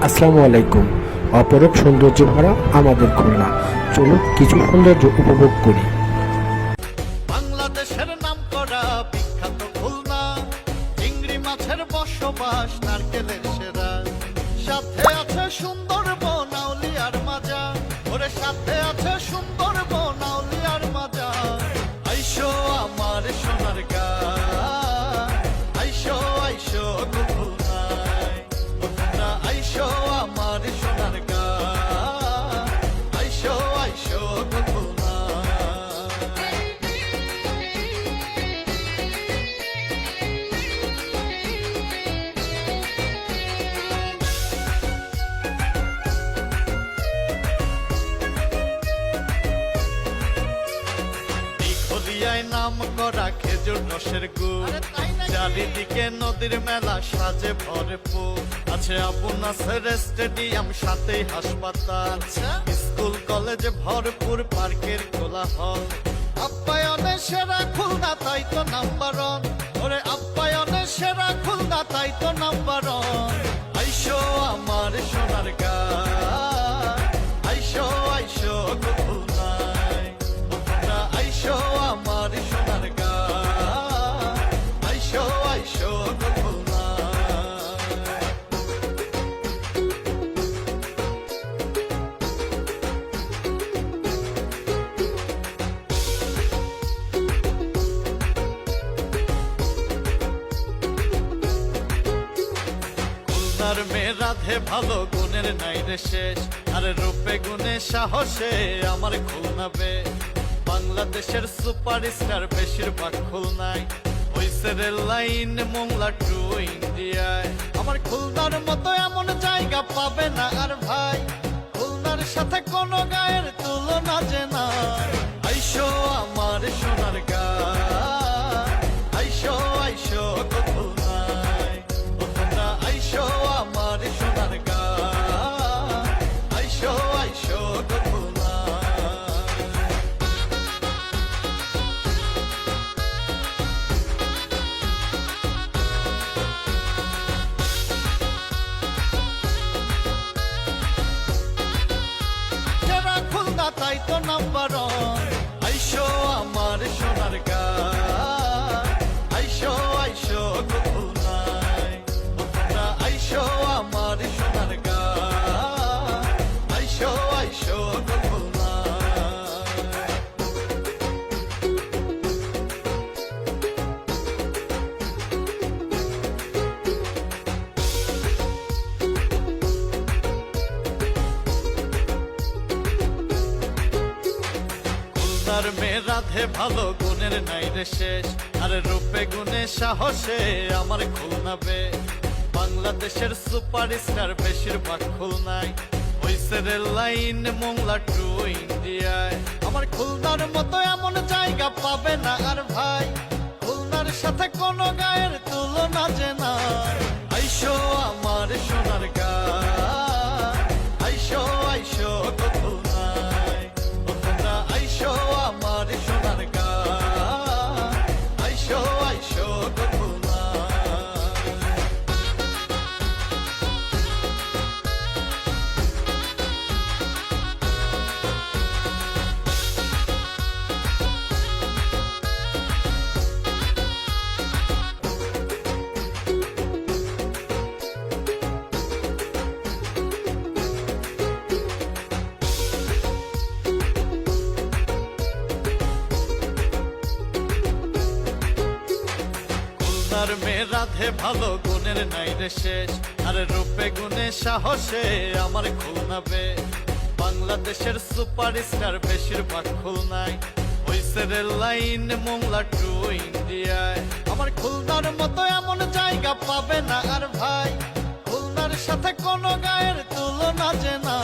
আসসালামু আলাইকুম। অপরূপ সৌন্দর্যে ভরা আমাদের খুলনা, চলুন কিছু সৌন্দর্য উপভোগ করি। বাংলাদেশের নাম করা বিখ্যাত খুলনা, চিংড়ি মাছের বসবাস, নারকেলের সেরা, সাথে আছে সুন্দরবন আউলিয়ার মাজা, ওরে সাথে আছে সুন্দরবন আউলিয়ার মাজা। আইসো আমার সোনার গাঁ, আইসো আইসো গো খুলনায়, ও তোমরা আইসো আমার সোনার গাঁ, আইসো আইসো গো খুলনায়। দীঘলিয়ায় নাম করা খেজুর রসের গুড়, চারিদিকে নদীর মেলা সাজে ভরপুর, আছে আবু নাসের স্টেডিয়াম, সাথেই হাসপাতাল, স্কুল কলেজ ভরপুর, পার্কের কোলাহল। আপ্যায়নে সেরা খুলনা, তাই তো নাম্বার ওয়ান, ওরে আপ্যায়নে সেরা খুলনা, তাই তো নাম্বার ওয়ান। আইসো আমার সোনার গাঁ, আইসো আইসো গো খুলনায়, ও তোমরা আইসো আমার সোনার গাঁ, আইসো আইসো গো খুলনায়। খুলনার মেয়ে রাধে ভালো, গুণের নাই রে শেষ, আরে রূপে গুণে সাহসে আমার খুলনা বে। বাংলাদেশের সুপারস্টার বেশিরভাগ খুলনায়, হইছে রেল লাইন মোংলা টু ইন্ডিয়ায়। আমার খুলনার মতো এমন জায়গা পাবে না আর ভাই, খুলনার সাথে কোনো গায়ের তুলনা যে না। আইসো আমার সোনার গাঁ, আইসো আইসো গো খুলনায়, ও তোমরা আইসো আমার সোনার গাঁ, আইসো আইসো গো খুলনায়। সেরা খুলনা, তাই তো নাম্বার ওয়ান। আইসো আমার সোনার গাঁ, আইসো আইসো গো খুলনায়, ও তোমরা আইসো আমার সোনার গাঁ, আইসো আইসো গো খুলনায়। খুলনার মেয়ে রাধে ভালো, গুণের নাই রে শেষ, আরে রূপে গুণে সাহসে আমার খুলনা বে। বাংলাদেশের সুপারস্টার বেশিরভাগ খুলনায়, হইছে রেল লাইন মোংলা টু ইন্ডিয়ায়। আমার খুলনার মতো এমন জায়গা পাবে না আর ভাই, খুলনার সাথে কোনো গায়ের তুলনা যে না। আইসো আমার সোনার গাঁ, আইসো আইসো গো খুলনায়, ও তোমরা আইসো আমার সোনার গাঁ, আইসো আইসো গো খুলনায়। খুলনার মেয়ে রাধে ভালো, গুণের নাই রে শেষ, আরে রূপে গুণে সাহসে আমার খুলনা বে। বাংলাদেশের সুপারস্টার বেশিরভাগ খুলনায়, হইছে রেল লাইন মোংলা টু ইন্ডিয়ায়। আমার খুলনার মতো এমন জায়গা পাবে না আর ভাই, খুলনার সাথে কোনো গায়ের তুলনা যে না।